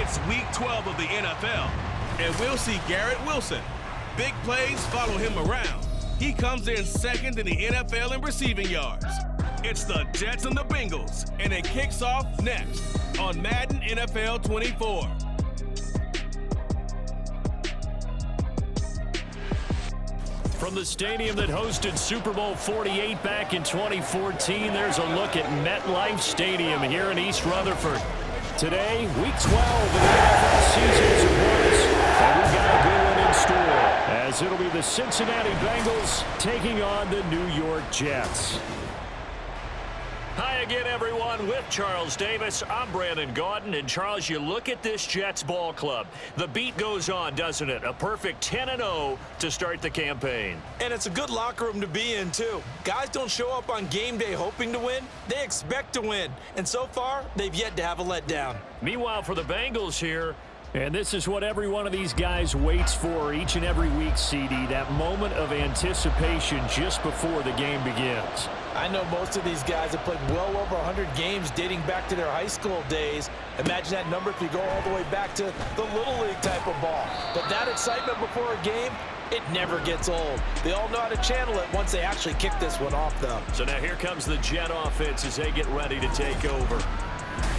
It's Week 12 of the NFL, and we'll see Garrett Wilson. Big plays follow him around. He comes in second in the NFL in receiving yards. It's the Jets and the Bengals, and it kicks off next on Madden NFL 24. From the stadium that hosted Super Bowl 48 back in 2014, there's a look at MetLife Stadium here in East Rutherford. Today, Week 12 of the NFL season is upon us, and we've got a good one in store, as it'll be the Cincinnati Bengals taking on the New York Jets. Hi again, everyone. With Charles Davis, I'm Brandon Gaudin. And, Charles, you look at this Jets ball club. The beat goes on, doesn't it? A perfect 10-0 to start the campaign. And it's a good locker room to be in, too. Guys don't show up on game day hoping to win. They expect to win. And so far, they've yet to have a letdown. Meanwhile, for the Bengals here, and this is what every one of these guys waits for each and every week, CD, that moment of anticipation just before the game begins. I know most of these guys have played well over 100 games dating back to their high school days. Imagine that number if you go all the way back to the Little League type of ball. But that excitement before a game, it never gets old. They all know how to channel it once they actually kick this one off, though. So now here comes the Jet offense as they get ready to take over.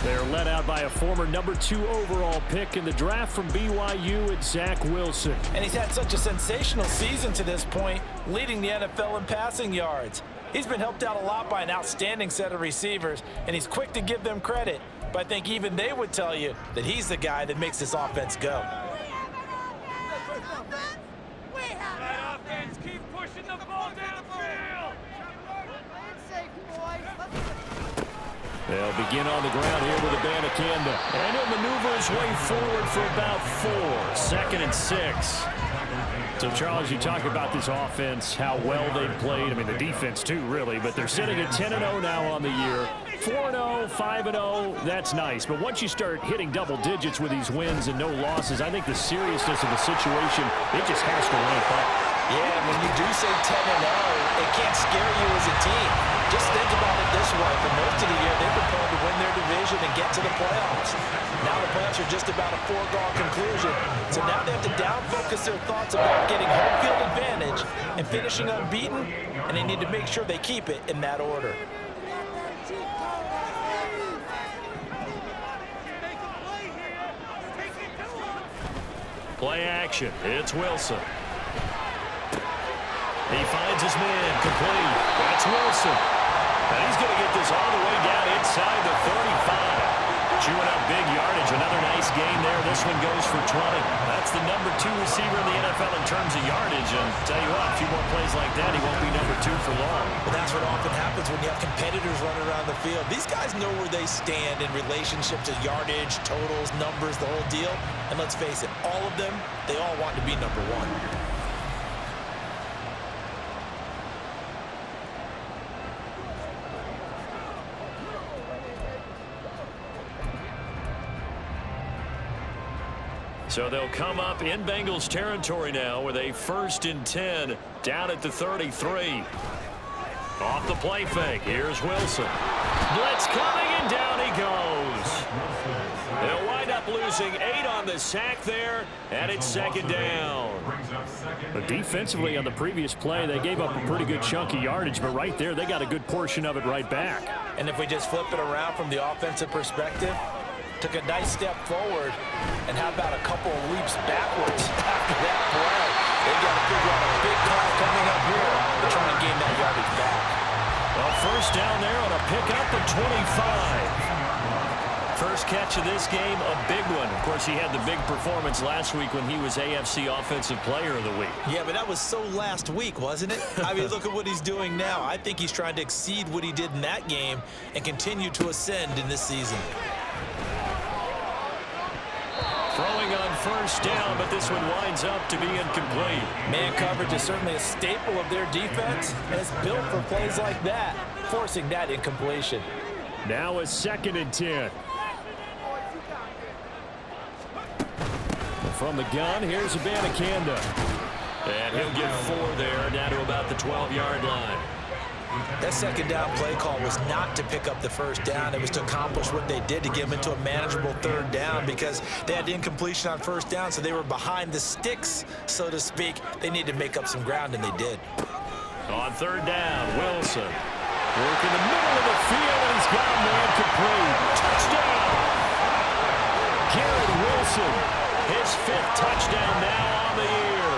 They're led out by a former number 2 overall pick in the draft from BYU at Zach Wilson. And he's had such a sensational season to this point, leading the NFL in passing yards. He's been helped out a lot by an outstanding set of receivers, and he's quick to give them credit. But I think even they would tell you that he's the guy that makes this offense go. That offense keep pushing the ball downfield. They'll begin on the ground here with a Abanikanda. And he'll maneuver his way forward for about 4. 2nd and 6. So, Charles, you talk about this offense, how well they've played. I mean, the defense, too, really. But they're sitting at 10-0 now on the year. 4-0, 5-0, that's nice. But once you start hitting double digits with these wins and no losses, I think the seriousness of the situation, it just has to ramp up. Yeah, when you do say 10-0, it can't scare you as a team. Just think about it this way. For most of the year, they've been trying to win their division and get to the playoffs. Now the playoffs are just about a foregone conclusion. So now they have to down-focus their thoughts about getting home field advantage and finishing unbeaten, and they need to make sure they keep it in that order. Play action. It's Wilson. He finds his man, complete. That's Wilson. And he's going to get this all the way down inside the 35. Chewing up big yardage. Another nice gain there. This one goes for 20. That's the number 2 receiver in the NFL in terms of yardage. And tell you what, a few more plays like that, he won't be number 2 for long. Well, that's what often happens when you have competitors running around the field. These guys know where they stand in relationship to yardage, totals, numbers, the whole deal. And let's face it, all of them, they all want to be number 1. So they'll come up in Bengals territory now with a 1st and 10 down at the 33. Off the play fake. Here's Wilson. Blitz coming, and down he goes. They'll wind up losing 8 on the sack there, and it's 2nd down. But defensively on the previous play, they gave up a pretty good chunk of yardage, but right there, they got a good portion of it right back. And if we just flip it around from the offensive perspective, took a nice step forward, and how about a couple of leaps backwards after that play? They've got to figure out a big call coming up here to try and gain that yardage back. Well, 1st down there on a pickup of 25. First catch of this game, a big one. Of course, he had the big performance last week when he was AFC Offensive Player of the Week. Yeah, but that was so last week, wasn't it? I mean, look at what he's doing now. I think he's trying to exceed what he did in that game and continue to ascend in this season. Throwing on 1st down, but this one winds up to be incomplete. Man coverage is certainly a staple of their defense, and it's built for plays like that, forcing that incompletion. Now a 2nd and 10. From the gun, here's Abanikanda. And he'll get 4 there, down to about the 12-yard line. That second down play call was not to pick up the first down. It was to accomplish what they did, to get them into a manageable third down, because they had incompletion on first down, so they were behind the sticks, so to speak. They needed to make up some ground, and they did. On third down, Wilson. Work in the middle of the field, and he's got a man complete. Touchdown! Garrett Wilson, his 5th touchdown now on the year.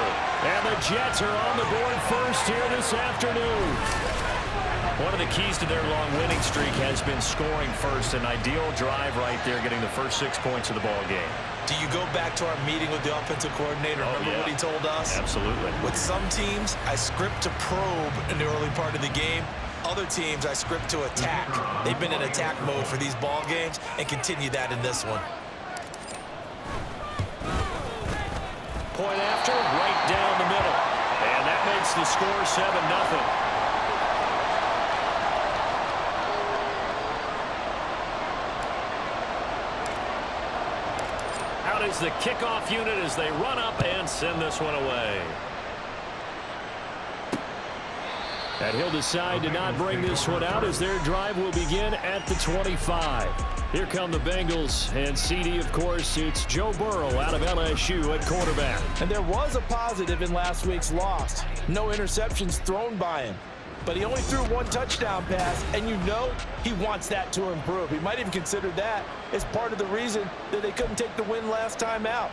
And the Jets are on the board first here this afternoon. One of the keys to their long winning streak has been scoring first. An ideal drive right there, getting the first 6 points of the ball game. Do you go back to our meeting with the offensive coordinator? Remember what he told us? Absolutely. With some teams, I script to probe in the early part of the game. Other teams, I script to attack. They've been in attack mode for these ball games and continue that in this one. Point after, right down the middle. And that makes the score 7-0. Out is the kickoff unit as they run up and send this one away. And he'll decide to not bring this one out as their drive will begin at the 25. Here come the Bengals, and CD, of course, it's Joe Burrow out of LSU at quarterback. And there was a positive in last week's loss. No interceptions thrown by him. But he only threw 1 touchdown pass, and you know he wants that to improve. He might even consider that as part of the reason that they couldn't take the win last time out.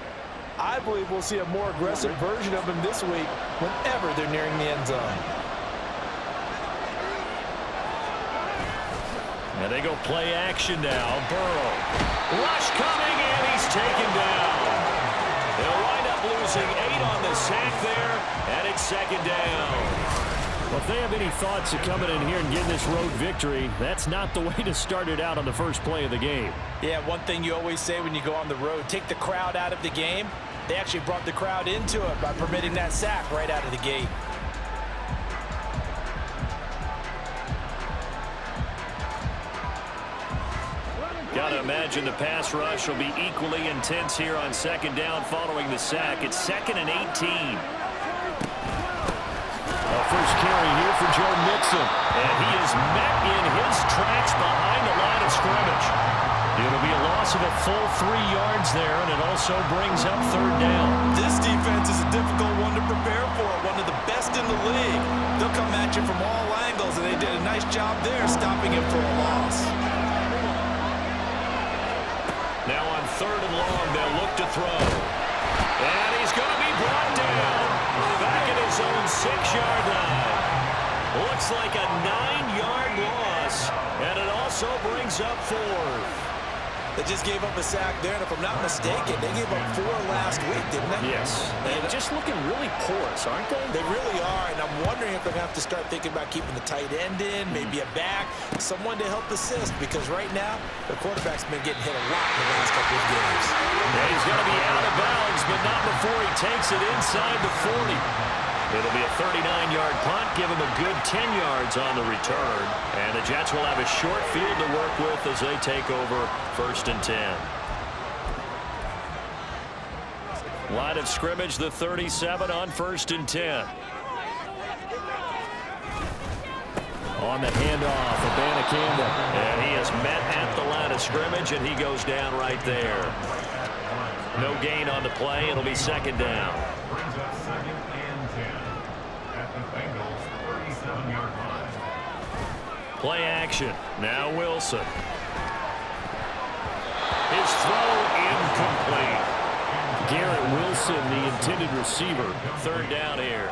I believe we'll see a more aggressive version of him this week whenever they're nearing the end zone. And they go play action now. Burrow. Rush coming, and he's taken down. They'll wind up losing 8 on the sack there, and it's 2nd down. Well, if they have any thoughts of coming in here and getting this road victory, that's not the way to start it out on the first play of the game. Yeah, one thing you always say when you go on the road, take the crowd out of the game. They actually brought the crowd into it by permitting that sack right out of the gate. Got to imagine the pass rush will be equally intense here on 2nd down following the sack. It's 2nd and 18. First carry here for Joe Mixon. And he is met in his tracks behind the line of scrimmage. It'll be a loss of a full 3 yards there, and it also brings up 3rd down. This defense is a difficult one to prepare for, one of the best in the league. They'll come at you from all angles, and they did a nice job there stopping him for a loss. Now on 3rd and long, they'll look to throw. And he's going to be brought down. Back at his own 6-yard line. Looks like a 9-yard loss. And it also brings up 4th. They just gave up a sack there, and if I'm not mistaken, they gave up 4 last week, didn't they? Yes. They're just looking really porous, aren't they? They really are, and I'm wondering if they're going to have to start thinking about keeping the tight end in, maybe a back, someone to help assist, because right now, the quarterback's been getting hit a lot in the last couple of games. Yeah, he's going to be out of bounds, but not before he takes it inside the 40. It'll be a 39-yard punt, give him a good 10 yards on the return. And the Jets will have a short field to work with as they take over 1st and 10. Line of scrimmage, the 37 on 1st and 10. On the handoff, Abanikanda. And he is met at the line of scrimmage, and he goes down right there. No gain on the play. It'll be 2nd down. Play action. Now Wilson. His throw incomplete. Garrett Wilson, the intended receiver. 3rd down here.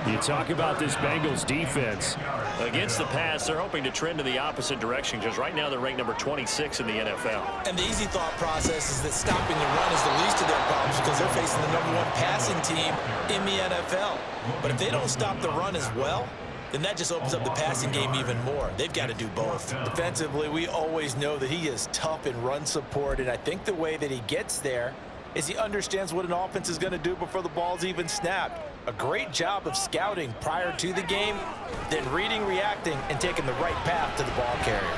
You talk about this Bengals defense. Against the pass, they're hoping to trend in the opposite direction because right now they're ranked number 26 in the NFL. And the easy thought process is that stopping the run is the least of their problems because they're facing the #1 passing team in the NFL. But if they don't stop the run as well, then that just opens up the passing game even more. They've got to do both. Defensively, we always know that he is tough in run support, and I think the way that he gets there is he understands what an offense is going to do before the ball's even snapped. A great job of scouting prior to the game, then reading, reacting, and taking the right path to the ball carrier.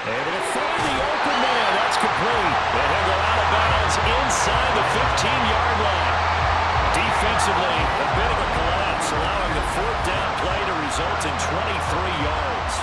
Able to find the open man. That's complete. And he'll go out of bounds inside the 15-yard line. Defensively, a bit of a collapse, allowing the 4th down yards.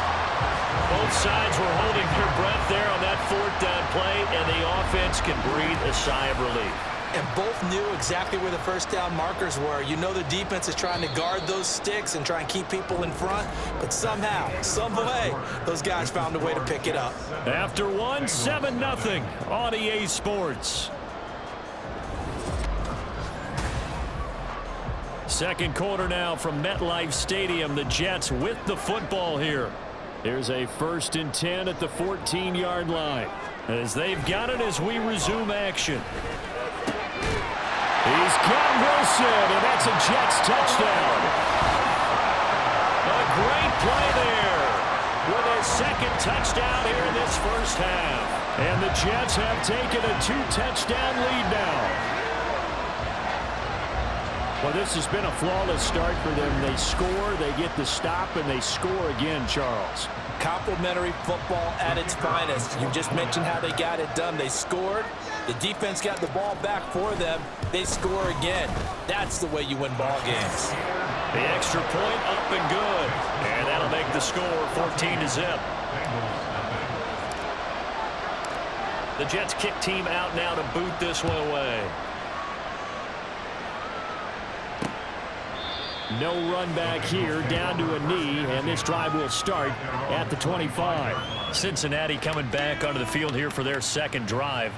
Both sides were holding their breath there on that fourth down play, and the offense can breathe a sigh of relief. And both knew exactly where the first down markers were. You know the defense is trying to guard those sticks and try and keep people in front, but somehow, some way, those guys found a way to pick it up. After one, 7-0 on EA Sports. Second quarter now from MetLife Stadium. The Jets with the football here. Here's a 1st and 10 at the 14-yard line as they've got it as we resume action. He's got Wilson, and that's a Jets touchdown. A great play there with his second touchdown here in this first half. And the Jets have taken a 2-touchdown lead now. Well, this has been a flawless start for them. They score, they get the stop, and they score again, Charles. Complimentary football at its finest. You just mentioned how they got it done. They scored. The defense got the ball back for them. They score again. That's the way you win ball games. The extra point up and good. And that'll make the score 14-0. The Jets kick team out now to boot this one away. No run back here, down to a knee, and this drive will start at the 25. Cincinnati coming back onto the field here for their second drive.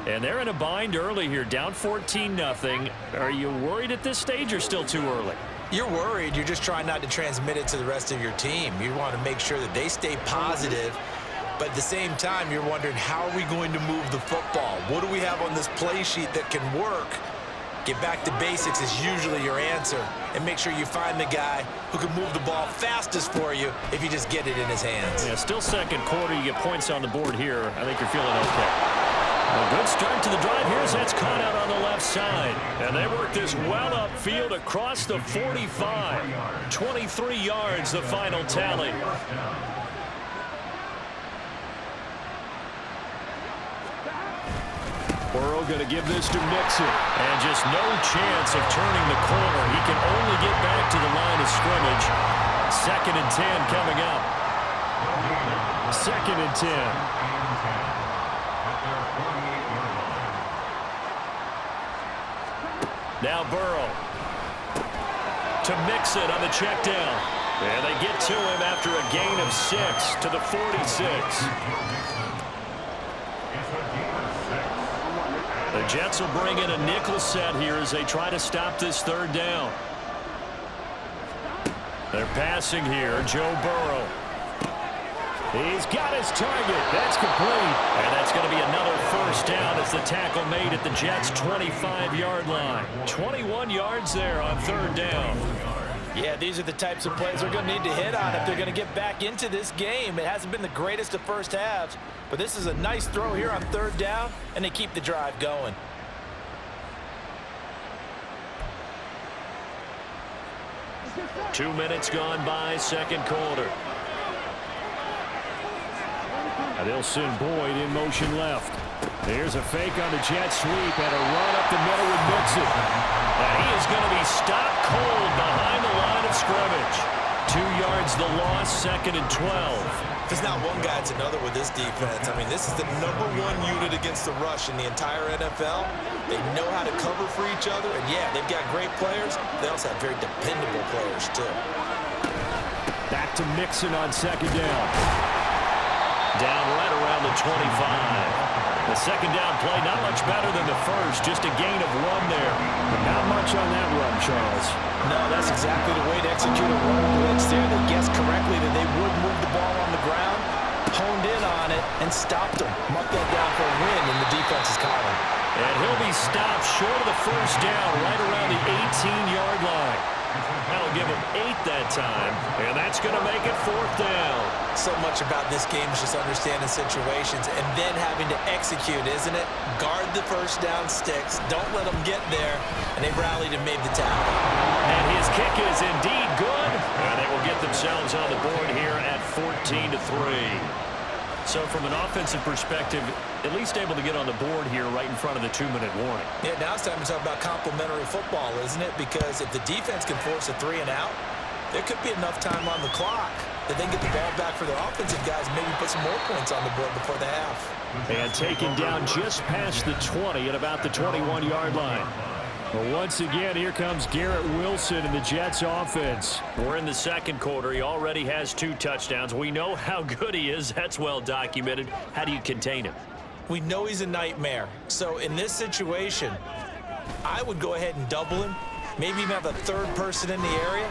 And they're in a bind early here, down 14-0. Are you worried at this stage or still too early? You're worried. You're just trying not to transmit it to the rest of your team. You want to make sure that they stay positive. But at the same time, you're wondering, how are we going to move the football? What do we have on this play sheet that can work? Get back to basics is usually your answer. And make sure you find the guy who can move the ball fastest for you if you just get it in his hands. Yeah, still second quarter. You get points on the board here. I think you're feeling okay. A good start to the drive here as that's caught out on the left side. And they work this well upfield across the 45. 23 yards, the final tally. Burrow going to give this to Mixon. And just no chance of turning the corner. He can only get back to the line of scrimmage. 2nd and 10 coming up. 2nd and 10. Now Burrow to Mixon on the check down. And they get to him after a gain of 6 to the 46. The Jets will bring in a nickel set here as they try to stop this third down. They're passing here. Joe Burrow. He's got his target. That's complete. And that's going to be another first down as the tackle made at the Jets' 25-yard line. 21 yards there on third down. Yeah, these are the types of plays they're going to need to hit on if they're going to get back into this game. It hasn't been the greatest of first halves, but this is a nice throw here on third down, and they keep the drive going. Two minutes gone by, second quarter. And they'll send Boyd in motion left. Here's a fake on the jet sweep and a run up the middle with Mixon. And he is going to be stopped cold behind the line of scrimmage. 2 yards the loss, 2nd and 12. If there's not one guy, it's another with this defense. I mean, this is the #1 unit against the rush in the entire NFL. They know how to cover for each other, and yeah, they've got great players. They also have very dependable players, too. Back to Mixon on second down. Down right around the 25. The second down play, not much better than the first. Just a gain of 1 there. But not much on that run, Charles. No, that's exactly the way to execute a run blitz there. They guessed correctly that they would move the ball on the ground, honed in on it, and stopped them. Marked that down for a win in the defense's column. And he'll be stopped short of the first down right around the 18-yard line. That'll give him 8 that time, and that's going to make it 4th down. So much about this game is just understanding situations and then having to execute, isn't it? Guard the first down sticks. Don't let them get there. And they rallied and made the tackle. And his kick is indeed good. And they will get themselves on the board here at 14-3. So from an offensive perspective, at least able to get on the board here right in front of the 2-minute warning. Yeah, now it's time to talk about complimentary football, isn't it? Because if the defense can force a 3 and out, there could be enough time on the clock that they get the ball back for their offensive guys, maybe put some more points on the board before the half. And taken down just past the 20 at about the 21-yard line. Well, once again, here comes Garrett Wilson in the Jets offense. We're in the second quarter. He already has 2 touchdowns. We know how good he is. That's well documented. How do you contain him? We know he's a nightmare. So in this situation, I would go ahead and double him, maybe even have a third person in the area,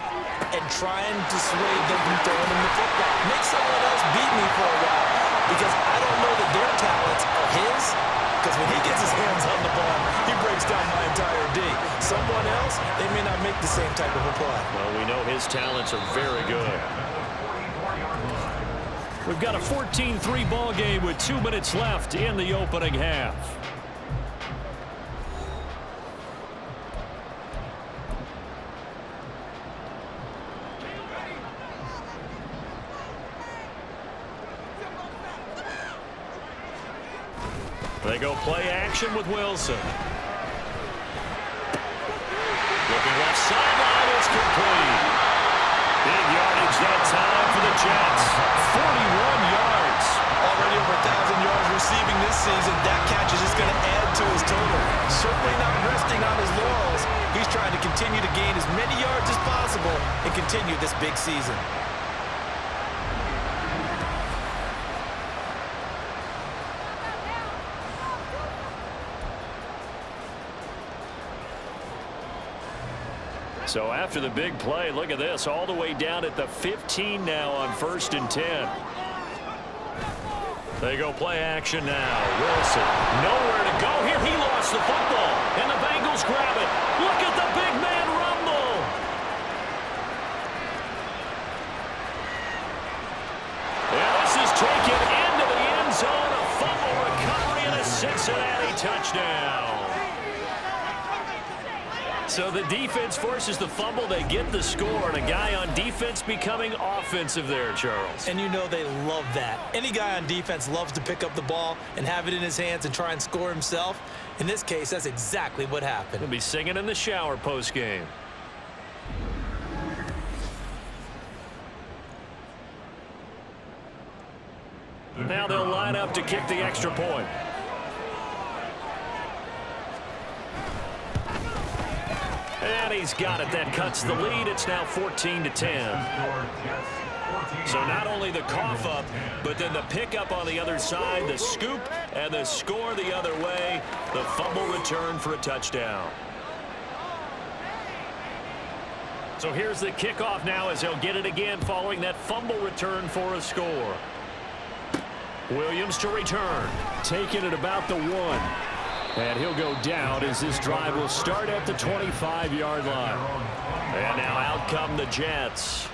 and try and dissuade them from throwing him the football. Make someone else beat me for a while, because I don't know that their talents are his, because when he gets his hands on the ball, he breaks down my entire D. Someone else, they may not make the same type of a play. Well, we know his talents are very good. We've got a 14-3 ball game with 2 minutes left in the opening half. They go play action with Wilson. Looking left sideline, it's complete. Big yardage that time for the Jets. 41 yards. Already over 1,000 yards receiving this season. That catch is just going to add to his total. Certainly not resting on his laurels. He's trying to continue to gain as many yards as possible and continue this big season. So after the big play, look at this, all the way down at the 15 now on 1st and 10. They go play action now. Wilson, nowhere to go here. He lost the football, and the Bengals grab it. Look at the big man rumble. And this is taken into the end zone. A fumble recovery and a Cincinnati touchdown. So the defense forces the fumble. They get the score, and a guy on defense becoming offensive there, Charles. And you know they love that. Any guy on defense loves to pick up the ball and have it in his hands and try and score himself. In this case, that's exactly what happened. He'll be singing in the shower post-game. Now they'll line up to kick the extra point. And he's got it. That cuts the lead. It's now 14-10. So not only the cough up, but then the pickup on the other side, the scoop, and the score the other way. The fumble return for a touchdown. So here's the kickoff now as he'll get it again following that fumble return for a score. Williams to return. Taking it about the 1. And he'll go down as this drive will start at the 25-yard line. And now out come the Jets.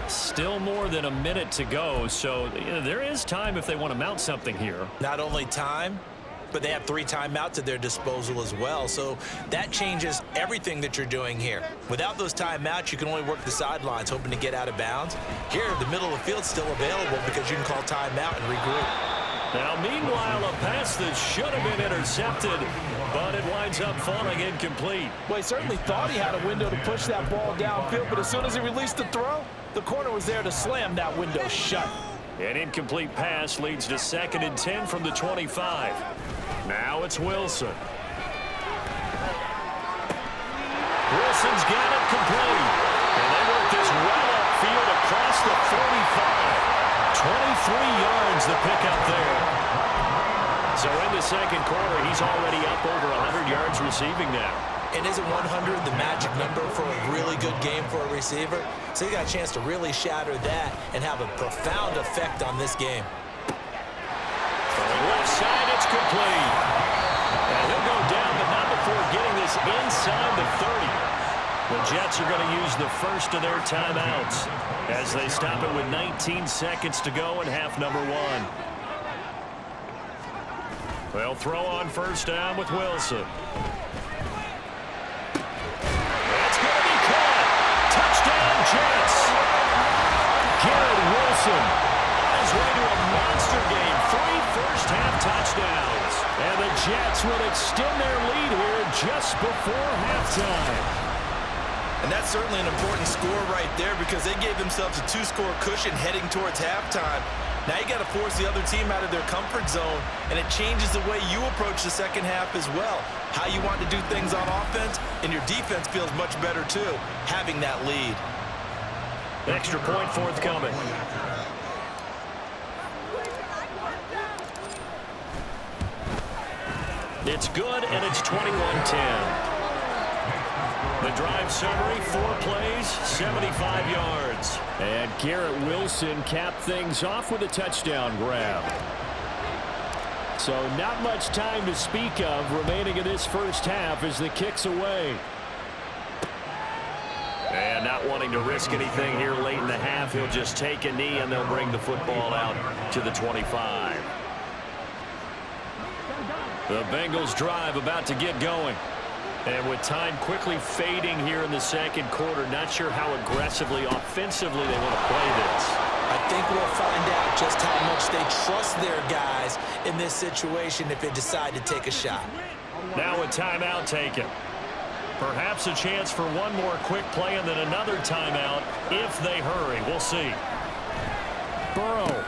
Still more than a minute to go, so there is time if they want to mount something here. Not only time, but they have 3 timeouts at their disposal as well. So that changes everything that you're doing here. Without those timeouts, you can only work the sidelines, hoping to get out of bounds. Here, the middle of the field's still available because you can call timeout and regroup. Now, meanwhile, a pass that should have been intercepted, but it winds up falling incomplete. Well, he certainly thought he had a window to push that ball downfield, but as soon as he released the throw, the corner was there to slam that window shut. An incomplete pass leads to 2nd and 10 from the 25. Now it's Wilson. Wilson's got it complete. And they work this well upfield across the 45. 23 yards the pickup there. So in the second quarter, he's already up over 100 yards receiving now. And isn't 100 the magic number for a really good game for a receiver? So he got a chance to really shatter that and have a profound effect on this game. Going left side, it's complete. And he'll go down, but not before getting this inside the 30. The Jets are going to use the first of their timeouts as they stop it with 19 seconds to go in half number 1. They'll throw on first down with Wilson. That's going to be caught. Touchdown, Jets. Garrett Wilson on his way to a monster game. 3 first-half touchdowns. And the Jets will extend their lead here just before halftime. And that's certainly an important score right there because they gave themselves a 2-score cushion heading towards halftime. Now you got to force the other team out of their comfort zone, and it changes the way you approach the second half as well. How you want to do things on offense, and your defense feels much better too, having that lead. Extra point forthcoming. It's good, and it's 21-10. The drive summary, 4 plays, 75 yards. And Garrett Wilson capped things off with a touchdown grab. So not much time to speak of remaining in this first half as the kick's away. And not wanting to risk anything here late in the half, he'll just take a knee, and they'll bring the football out to the 25. The Bengals drive about to get going. And with time quickly fading here in the second quarter, not sure how aggressively, offensively they want to play this. I think we'll find out just how much they trust their guys in this situation if they decide to take a shot. Now a timeout taken. Perhaps a chance for one more quick play and then another timeout if they hurry. We'll see. Burrow.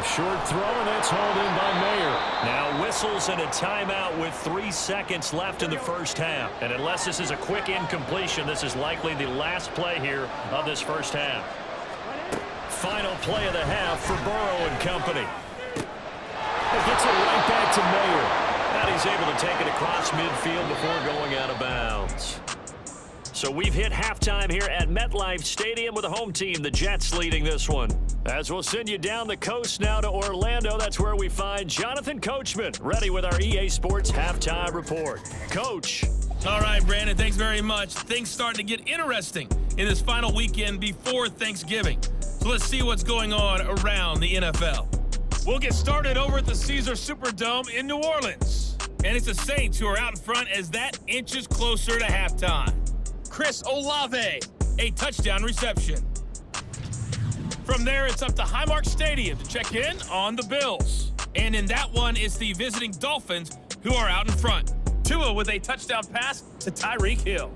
Short throw, and that's hauled in by Mayer. Now whistles and a timeout with 3 seconds left in the first half. And unless this is a quick incompletion, this is likely the last play here of this first half. Final play of the half for Burrow and company. It gets it right back to Mayer. And he's able to take it across midfield before going out of bounds. So we've hit halftime here at MetLife Stadium with the home team, the Jets, leading this one. As we'll send you down the coast now to Orlando, that's where we find Jonathan Coachman, ready with our EA Sports Halftime Report. Coach. All right, Brandon, thanks very much. Things starting to get interesting in this final weekend before Thanksgiving. So let's see what's going on around the NFL. We'll get started over at the Caesar Superdome in New Orleans. And it's the Saints who are out in front as that inches closer to halftime. Chris Olave, a touchdown reception. From there, it's up to Highmark Stadium to check in on the Bills. And in that one, it's the visiting Dolphins who are out in front. Tua with a touchdown pass to Tyreek Hill.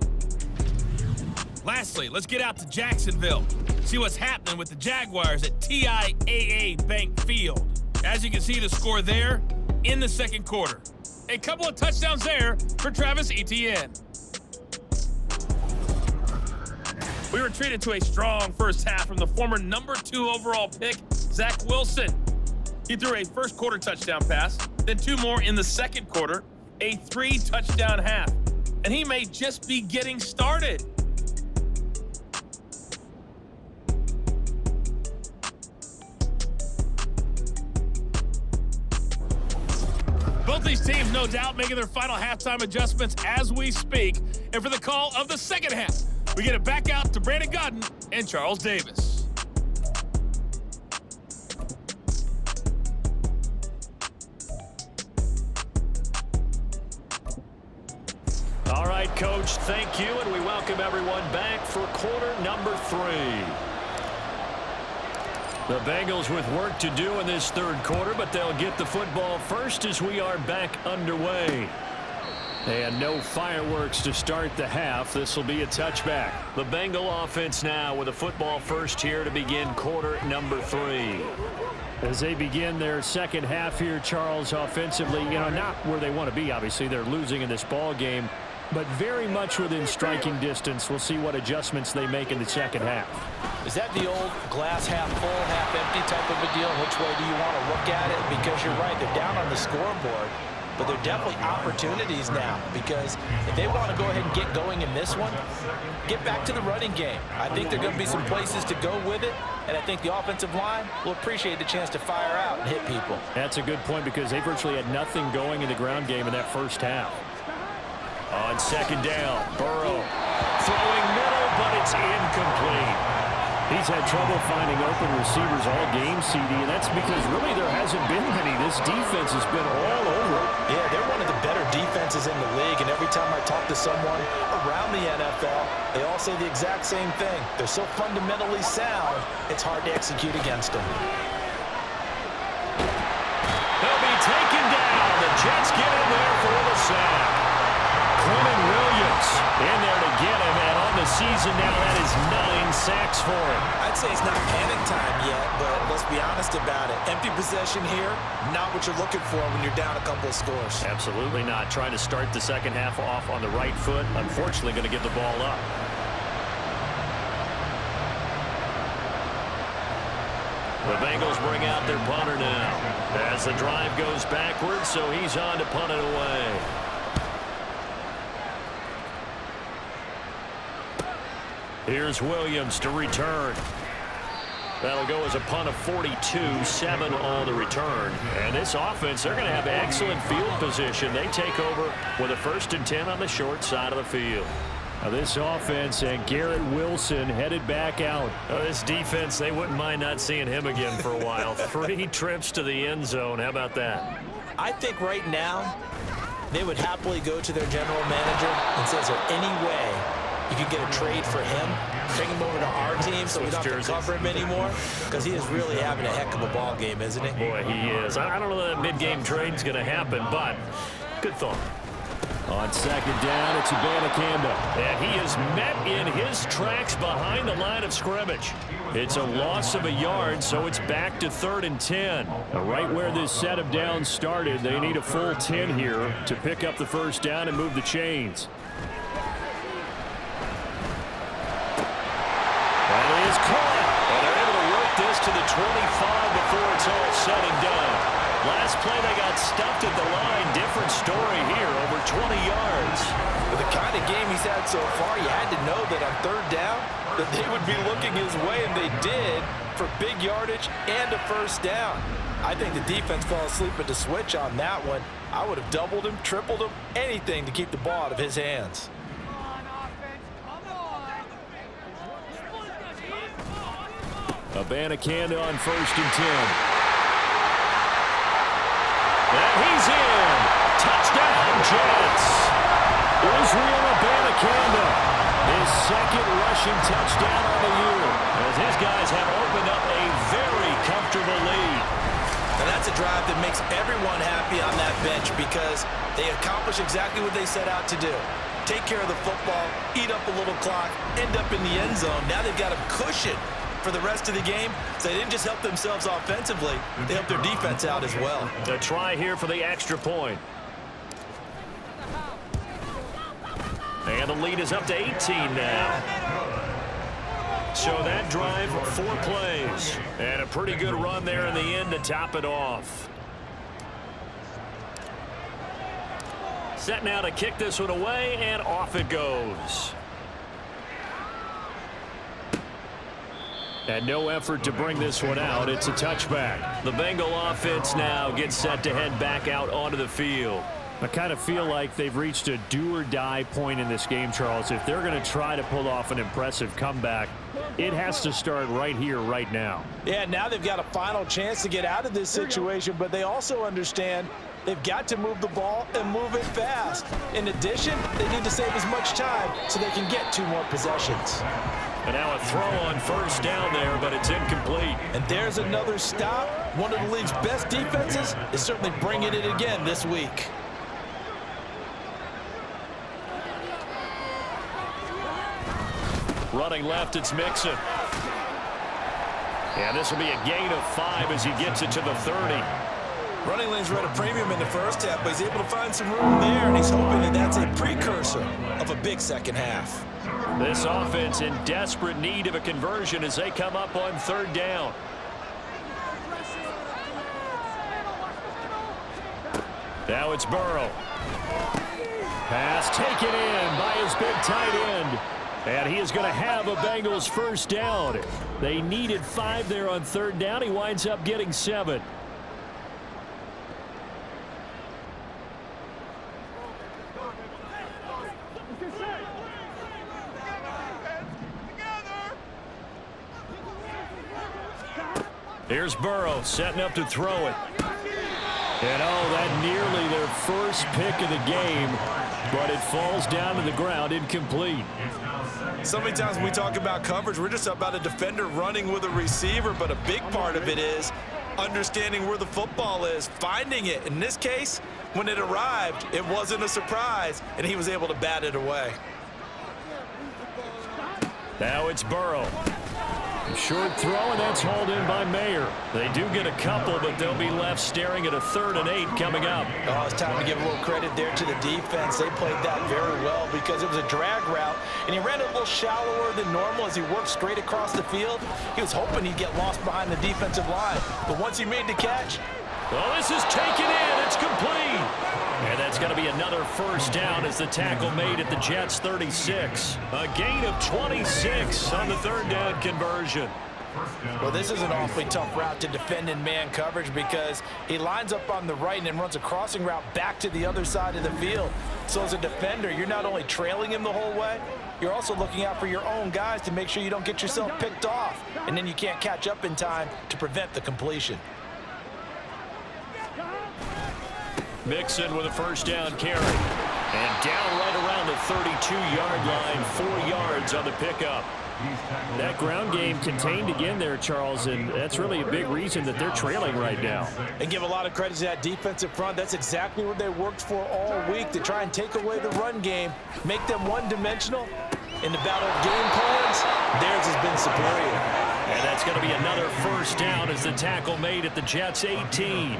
Lastly, let's get out to Jacksonville. See what's happening with the Jaguars at TIAA Bank Field. As you can see, the score there in the second quarter. A couple of touchdowns there for Travis Etienne. We were treated to a strong first half from the former #2 overall pick, Zach Wilson. He threw a first quarter touchdown pass, then 2 more in the second quarter, a 3-touchdown half. And he may just be getting started. Both these teams, no doubt, making their final halftime adjustments as we speak. And for the call of the second half, we get it back out to Brandon Godden and Charles Davis. All right, Coach, thank you, and we welcome everyone back for quarter number 3. The Bengals with work to do in this third quarter, but they'll get the football first as we are back underway. And no fireworks to start the half. This will be a touchback. The Bengal offense now with a football first here to begin quarter number 3. As they begin their second half here, Charles, offensively, not where they want to be, obviously. They're losing in this ball game, but very much within striking distance. We'll see what adjustments they make in the second half. Is that the old glass half full, half empty type of a deal? Which way do you want to look at it? Because you're right, they're down on the scoreboard. But they're definitely opportunities now, because if they want to go ahead and get going in this one, get back to the running game. I think there are going to be some places to go with it, and I think the offensive line will appreciate the chance to fire out and hit people. That's a good point, because they virtually had nothing going in the ground game in that first half. On second down, Burrow throwing middle, but it's incomplete. He's had trouble finding open receivers all game, CD, and that's because really there hasn't been many. This defense has been all over. Yeah, they're one of the better defenses in the league, and every time I talk to someone around the NFL, they all say the exact same thing. They're so fundamentally sound, it's hard to execute against them. They'll be taken down. The Jets get in there for the sack. Quentin Williams in there to get him, and on the season now. That is 9 sacks for him. I'd say it's not panic time yet, but let's be honest about it. Empty possession here, not what you're looking for when you're down a couple of scores. Absolutely not. Trying to start the second half off on the right foot. Unfortunately, going to give the ball up. The Bengals bring out their punter now as the drive goes backwards, so he's on to punt it away. Here's Williams to return. That'll go as a punt of 42, 7 on the return. And this offense, they're going to have excellent field position. They take over with a 1st and 10 on the short side of the field. Now this offense and Garrett Wilson headed back out. This defense, they wouldn't mind not seeing him again for a while. 3 trips to the end zone. How about that? I think right now they would happily go to their general manager and say, is there any way you could get a trade for him, bring him over to our team so we don't have to cover him anymore? Because he is really having a heck of a ball game, isn't he? Boy, he is. I don't know that mid-game trade's going to happen, but good thought. On second down, it's Abanikanda. And he is met in his tracks behind the line of scrimmage. It's a loss of a yard, so it's back to 3rd and 10. Now, right where this set of downs started, they need a full 10 here to pick up the first down and move the chains. That is caught. And they're able to work this to the 25 before it's all said and done. Last play, they got stuffed at the line. Different story here, over 20 yards. With the kind of game he's had so far, you had to know that on 3rd down that they would be looking his way, and they did for big yardage and a first down. I think the defense fell asleep at the switch on that one. I would have doubled him, tripled him, anything to keep the ball out of his hands. Abanikanda on 1st and 10. And he's in. Touchdown, Jets. Israel Abanikanda, his 2nd rushing touchdown on the year, as his guys have opened up a very comfortable lead. And that's a drive that makes everyone happy on that bench because they accomplish exactly what they set out to do. Take care of the football, eat up a little clock, end up in the end zone. Now they've got a cushion for the rest of the game, so they didn't just help themselves offensively, they helped their defense out as well. A try here for the extra point. And the lead is up to 18 now. So that drive, 4 plays. And a pretty good run there in the end to top it off. Set now to kick this one away, and off it goes. And no effort to bring this one out. It's a touchback. The Bengal offense now gets set to head back out onto the field. I kind of feel like they've reached a do-or-die point in this game, Charles. If they're going to try to pull off an impressive comeback, it has to start right here, right now. Yeah, now they've got a final chance to get out of this situation, but they also understand they've got to move the ball and move it fast. In addition, they need to save as much time so they can get 2 more possessions. And now a throw on 1st down there, but it's incomplete. And there's another stop. One of the league's best defenses is certainly bringing it again this week. Running left, it's Mixon. And this will be a gain of 5 as he gets it to the 30. Running lanes were at a premium in the first half, but he's able to find some room there, and he's hoping that that's a precursor of a big second half. This offense in desperate need of a conversion as they come up on 3rd down. Now it's Burrow. Pass taken in by his big tight end. And he is going to have a Bengals 1st down. They needed 5 there on 3rd down. He winds up getting 7. Here's Burrow setting up to throw it. And that nearly their first pick of the game, but it falls down to the ground incomplete. So many times when we talk about coverage, we're just about a defender running with a receiver, but a big part of it is understanding where the football is, finding it. In this case, when it arrived, it wasn't a surprise, and he was able to bat it away. Now it's Burrow. Short throw, and that's hauled in by Mayer. They do get a couple, but they'll be left staring at a 3rd and 8 coming up. Oh, it's time to give a little credit there to the defense. They played that very well because it was a drag route, and he ran a little shallower than normal as he worked straight across the field. He was hoping he'd get lost behind the defensive line, but once he made the catch. Well, this is taken in. It's complete. And that's going to be another first down as the tackle made at the Jets' 36. A gain of 26 on the 3rd down conversion. Well, this is an awfully tough route to defend in man coverage because he lines up on the right and then runs a crossing route back to the other side of the field. So as a defender, you're not only trailing him the whole way, you're also looking out for your own guys to make sure you don't get yourself picked off. And then you can't catch up in time to prevent the completion. Mixon with a first down carry. And down right around the 32-yard line, 4 yards on the pickup. That ground game contained again there, Charles, and that's really a big reason that they're trailing right now. And give a lot of credit to that defensive front. That's exactly what they worked for all week, to try and take away the run game, make them one-dimensional. In the battle of game plans, theirs has been superior. And that's going to be another first down as the tackle made at the Jets' 18.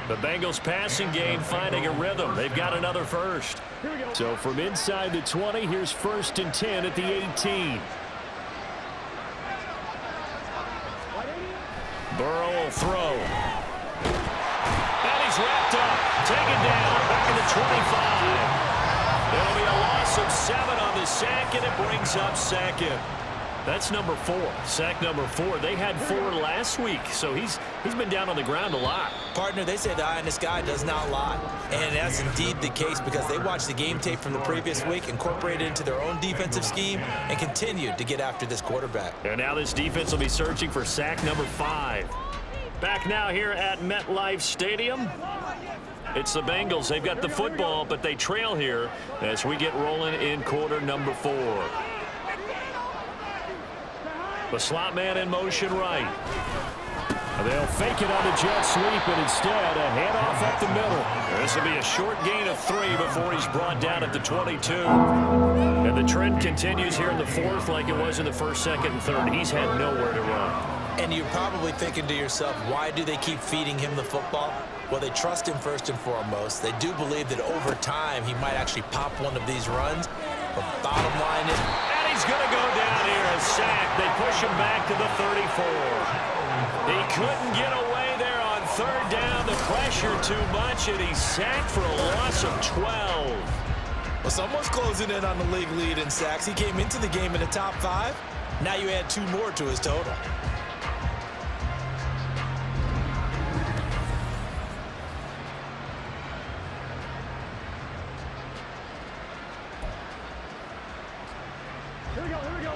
The Bengals passing game finding a rhythm. They've got another first. So from inside the 20, here's 1st and 10 at the 18. Burrow will throw. And he's wrapped up. Taken down back at the 25. It'll be a loss of 7 on the sack, and it brings up 2nd. That's number 4. Sack number 4. They had 4 last week, so he's been down on the ground a lot. Partner, they say the eye in the sky does not lie. And that's indeed the case because they watched the game tape from the previous week, incorporated it into their own defensive scheme, and continued to get after this quarterback. And now this defense will be searching for sack number 5. Back now here at MetLife Stadium. It's the Bengals. They've got the football, but they trail here as we get rolling in quarter number 4. The slot man in motion right. They'll fake it on the jet sweep, and instead a handoff up the middle. This will be a short gain of 3 before he's brought down at the 22. And the trend continues here in the 4th like it was in the 1st, 2nd, and 3rd. He's had nowhere to run. And you're probably thinking to yourself, why do they keep feeding him the football? Well, they trust him first and foremost. They do believe that over time he might actually pop one of these runs. But bottom line is, he's going to go down here, a sack. They push him back to the 34. He couldn't get away there on 3rd down. The pressure too much, and he's sacked for a loss of 12. Well, someone's closing in on the league lead in sacks. He came into the game in the top 5. Now you add 2 more to his total.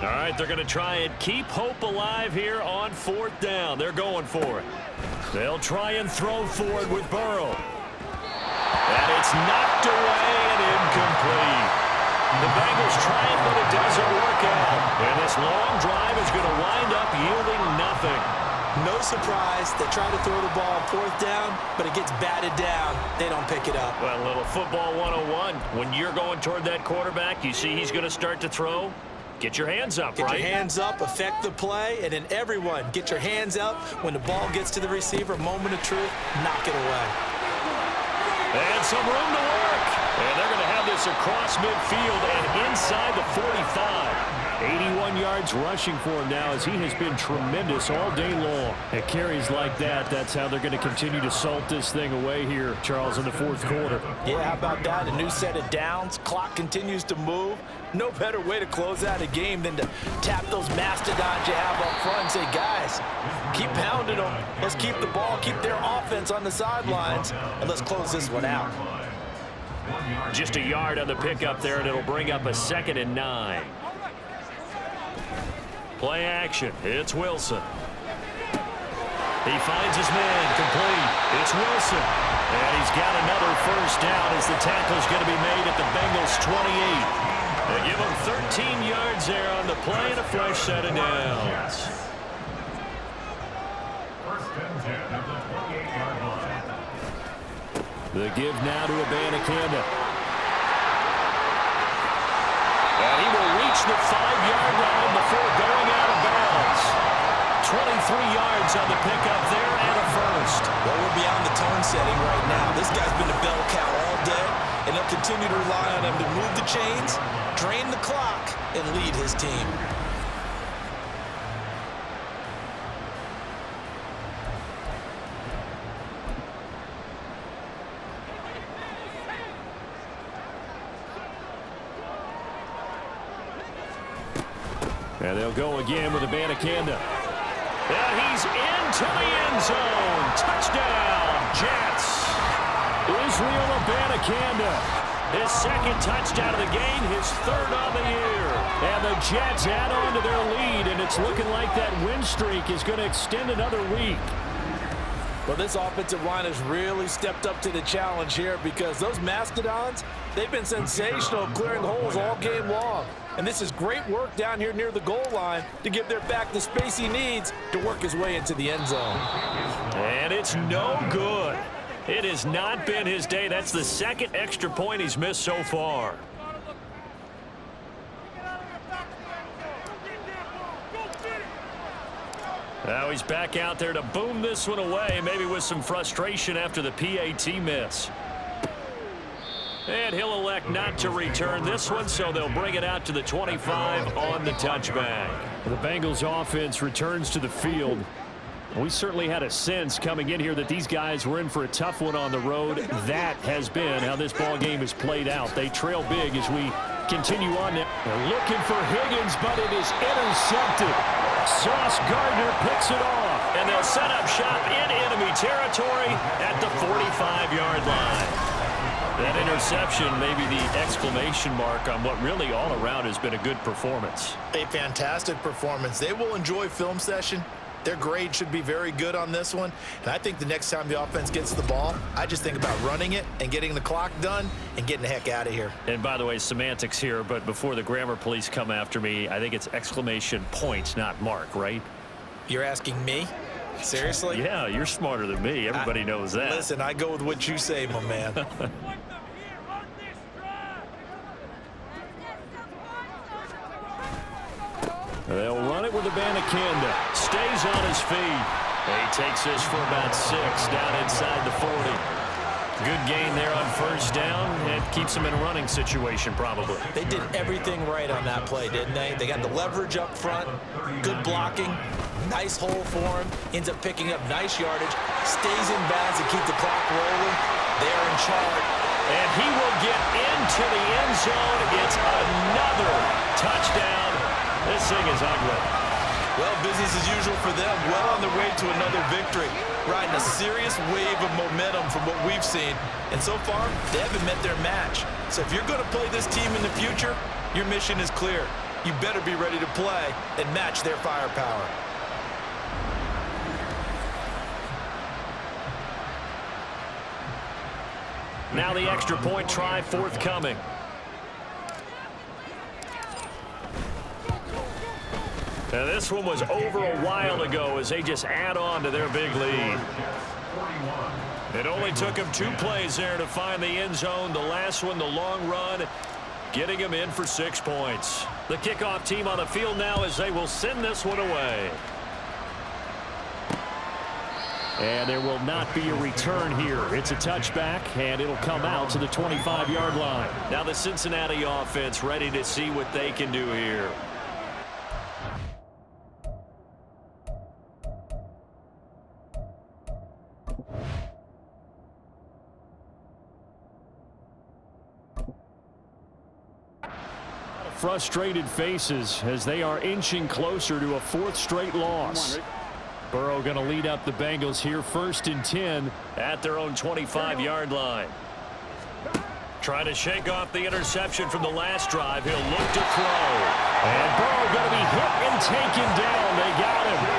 All right, they're going to try and keep hope alive here on 4th down. They're going for it. They'll try and throw forward with Burrow. And it's knocked away and incomplete. The Bengals try it, but it doesn't work out. And this long drive is going to wind up yielding nothing. No surprise. They try to throw the ball on 4th down, but it gets batted down. They don't pick it up. Well, a little football 101. When you're going toward that quarterback, you see he's going to start to throw. Get your hands up, right? Get your hands up, affect the play, and then everyone get your hands up. When the ball gets to the receiver, moment of truth, knock it away. And some room to work. And they're going to have this across midfield and inside the 45. 81 yards rushing for him now as he has been tremendous all day long. At carries like that, that's how they're going to continue to salt this thing away here, Charles, in the 4th quarter. Yeah, how about that? A new set of downs. Clock continues to move. No better way to close out a game than to tap those mastodons you have up front and say, guys, keep pounding them. Let's keep the ball, keep their offense on the sidelines, and let's close this one out. Just a yard on the pickup there, and it'll bring up a 2nd and 9. Play action. It's Wilson. He finds his man complete. It's Wilson. And he's got another first down as the tackle's going to be made at the Bengals' 28. They give him 13 yards there on the play and a fresh set of downs. The give now to Abanikanda. And he will reach the 5-yard line before going out of bounds. 23 yards on the pickup there and a first. Well, we're beyond the tone setting right now. This guy's been a bell cow all day, and they'll continue to rely on him to move the chains, drain the clock, and lead his team. And they'll go again with Abanikanda. And he's into the end zone. Touchdown, Jets. Israel Abanikanda. His second touchdown of the game, his third on the year. And the Jets add on to their lead, and it's looking like that win streak is going to extend another week. Well, this offensive line has really stepped up to the challenge here because those Mastodons, they've been sensational clearing holes all game long. And this is great work down here near the goal line to give their back the space he needs to work his way into the end zone. And it's no good. It has not been his day. That's the second extra point he's missed so far. Now he's back out there to boom this one away, maybe with some frustration after the PAT miss. And he'll elect not to return this one, so they'll bring it out to the 25 on the touchback. The Bengals offense returns to the field. We certainly had a sense coming in here that these guys were in for a tough one on the road. That has been how this ball game has played out. They trail big as we continue on now. They're looking for Higgins, but it is intercepted. Sauce Gardner picks it off, and they'll set up shop in enemy territory at the 45-yard line. That interception, maybe the exclamation mark on what really all around has been a good performance. A fantastic performance. They will enjoy film session. Their grade should be very good on this one. And I think the next time the offense gets the ball, I just think about running it and getting the clock done and getting the heck out of here. And by the way, semantics here, but before the grammar police come after me, I think it's exclamation point, not mark, right? You're asking me? Seriously? Yeah, you're smarter than me. Everybody knows that. Listen, I go with what you say, my man. They'll run it with Abanikanda. Stays on his feet. He takes this for about 6 down inside the 40. Good gain there on first down. It keeps him in a running situation probably. They did everything right on that play, didn't they? They got the leverage up front, good blocking, nice hole for him, ends up picking up nice yardage, stays in bounds to keep the clock rolling. They're in charge. And he will get into the end zone. It's another touchdown. This thing is ugly. Well, business as usual for them. Well on their way to another victory. Riding a serious wave of momentum from what we've seen. And so far, they haven't met their match. So if you're going to play this team in the future, your mission is clear. You better be ready to play and match their firepower. Now the extra point try forthcoming. Now this one was over a while ago as they just add on to their big lead. It only took them 2 plays there to find the end zone. The last one, the long run, getting them in for 6 points. The kickoff team on the field now as they will send this one away. And there will not be a return here. It's a touchback, and it'll come out to the 25-yard line. Now the Cincinnati offense ready to see what they can do here. Frustrated faces as they are inching closer to a 4th straight loss. Burrow going to lead up the Bengals here 1st and 10 at their own 25-yard line. Trying to shake off the interception from the last drive. He'll look to throw. And Burrow going to be hit and taken down. They got him.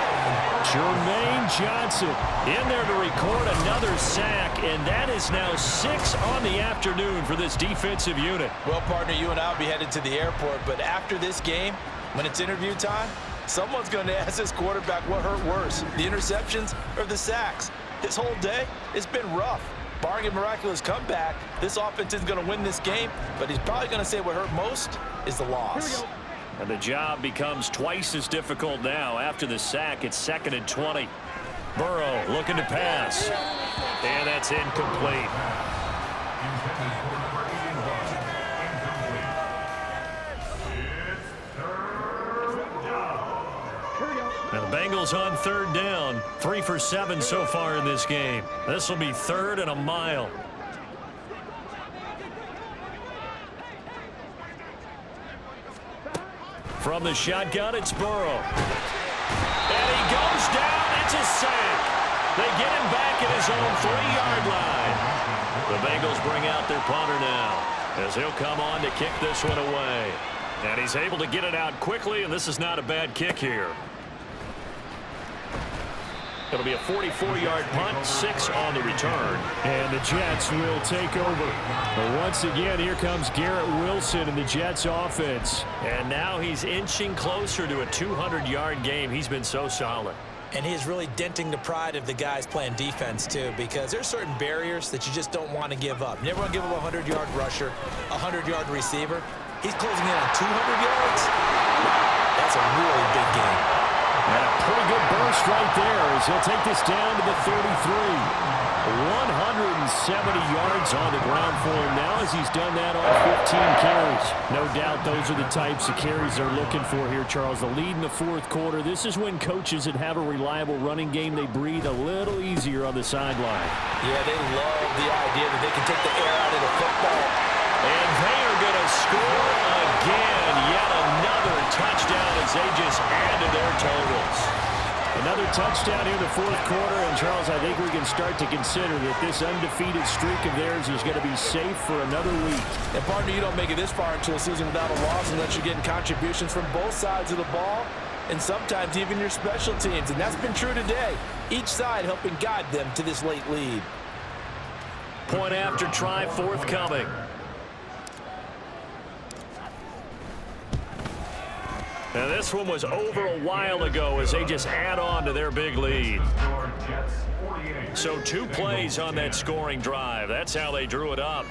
Jermaine Johnson in there to record another sack, and that is now 6 on the afternoon for this defensive unit. Well, partner, you and I will be headed to the airport, but after this game, when it's interview time, someone's going to ask this quarterback what hurt worse, the interceptions or the sacks. His whole day, it's been rough. Barring a miraculous comeback, this offense isn't going to win this game, but he's probably going to say what hurt most is the loss. And the job becomes twice as difficult now. After the sack, it's 2nd and 20. Burrow looking to pass. And that's incomplete. Now the Bengals on 3rd down. 3 for 7 so far in this game. This will be 3rd and a mile. From the shotgun, it's Burrow. And he goes down. It's a sack. They get him back at his own 3-yard line. The Bengals bring out their punter now as he'll come on to kick this one away. And he's able to get it out quickly, and this is not a bad kick here. It'll be a 44-yard punt, 6 on the return. And the Jets will take over. But once again, here comes Garrett Wilson in the Jets offense. And now he's inching closer to a 200-yard game. He's been so solid. And he's really denting the pride of the guys playing defense, too, because there's certain barriers that you just don't want to give up. You never want to give up a 100-yard rusher, a 100-yard receiver. He's closing in on 200 yards. That's a really big game. And a pretty good burst right there as he'll take this down to the 33. 170 yards on the ground for him now as he's done that on 15 carries. No doubt those are the types of carries they're looking for here, Charles. The lead in the 4th quarter. This is when coaches that have a reliable running game, they breathe a little easier on the sideline. Yeah, they love the idea that they can take the air out of the football. And they are going to score again. Yet another touchdown as they just added their totals. Another touchdown here in the 4th quarter. And, Charles, I think we can start to consider that this undefeated streak of theirs is going to be safe for another week. And, partner, you don't make it this far into a season without a loss unless you're getting contributions from both sides of the ball and sometimes even your special teams. And that's been true today. Each side helping guide them to this late lead. Point after try forthcoming. Now this one was over a while ago as they just add on to their big lead. So 2 plays on that scoring drive. That's how they drew it up.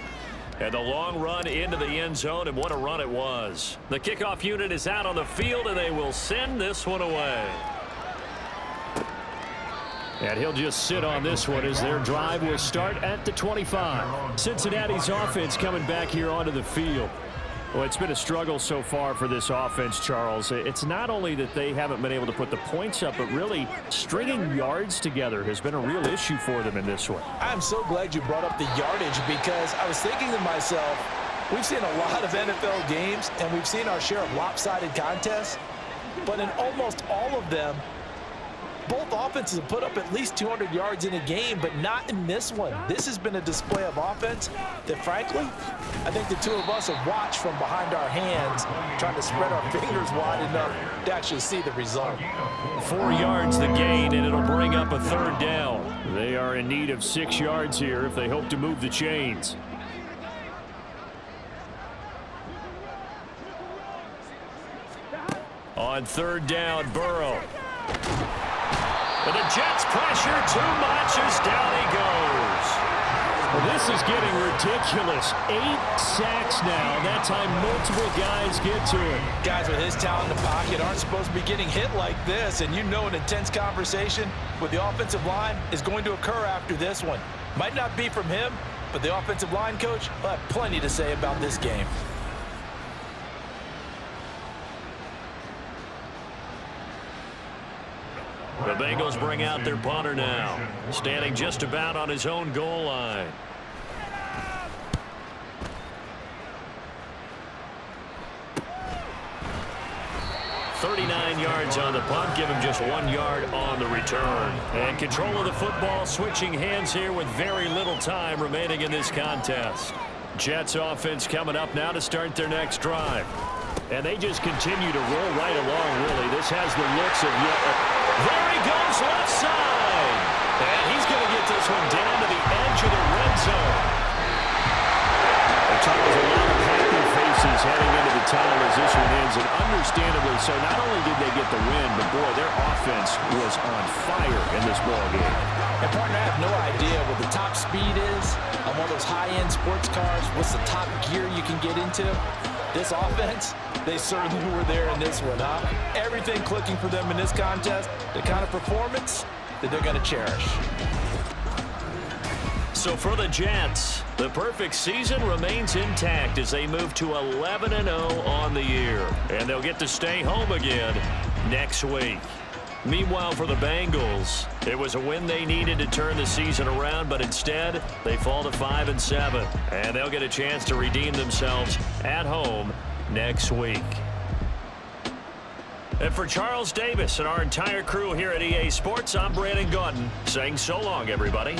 And the long run into the end zone, and what a run it was. The kickoff unit is out on the field, and they will send this one away. And he'll just sit on this one as their drive will start at the 25. Cincinnati's offense coming back here onto the field. Well, it's been a struggle so far for this offense, Charles. It's not only that they haven't been able to put the points up, but really stringing yards together has been a real issue for them in this one. I'm so glad you brought up the yardage because I was thinking to myself, we've seen a lot of NFL games and we've seen our share of lopsided contests, but in almost all of them, both offenses have put up at least 200 yards in a game, but not in this one. This has been a display of offense that, frankly, I think the two of us have watched from behind our hands, trying to spread our fingers wide enough to actually see the result. 4 yards the gain, and it'll bring up a 3rd down. They are in need of 6 yards here if they hope to move the chains. On 3rd down, Burrow. But the Jets pressure too much as down he goes. Well, this is getting ridiculous. 8 sacks now. That time multiple guys get to him. Guys with his talent in the pocket aren't supposed to be getting hit like this, and you know an intense conversation with the offensive line is going to occur after this one. Might not be from him, but the offensive line coach will have plenty to say about this game. The Bengals bring out their punter now, standing just about on his own goal line. "39 yards on the punt, give him just 1 yard on the return. And control of the football, switching hands here with very little time remaining in this contest. Jets offense coming up now to start their next drive. And they just continue to roll right along, really. This has the looks of there he goes, left side. And he's going to get this one down to the edge of the red zone. There's a lot of happy faces heading into the tunnel as this one ends, and understandably so. Not only did they get the win, but, boy, their offense was on fire in this ballgame. And, partner, I have no idea what the top speed is on one of those high-end sports cars. What's the top gear you can get into? This offense, they certainly were there in this one, huh? Everything clicking for them in this contest, the kind of performance that they're going to cherish. So for the Jets, the perfect season remains intact as they move to 11-0 on the year. And they'll get to stay home again next week. Meanwhile, for the Bengals, it was a win they needed to turn the season around, but instead, they fall to 5-7. And they'll get a chance to redeem themselves at home next week. And for Charles Davis and our entire crew here at EA Sports, I'm Brandon Gaudin saying so long, everybody.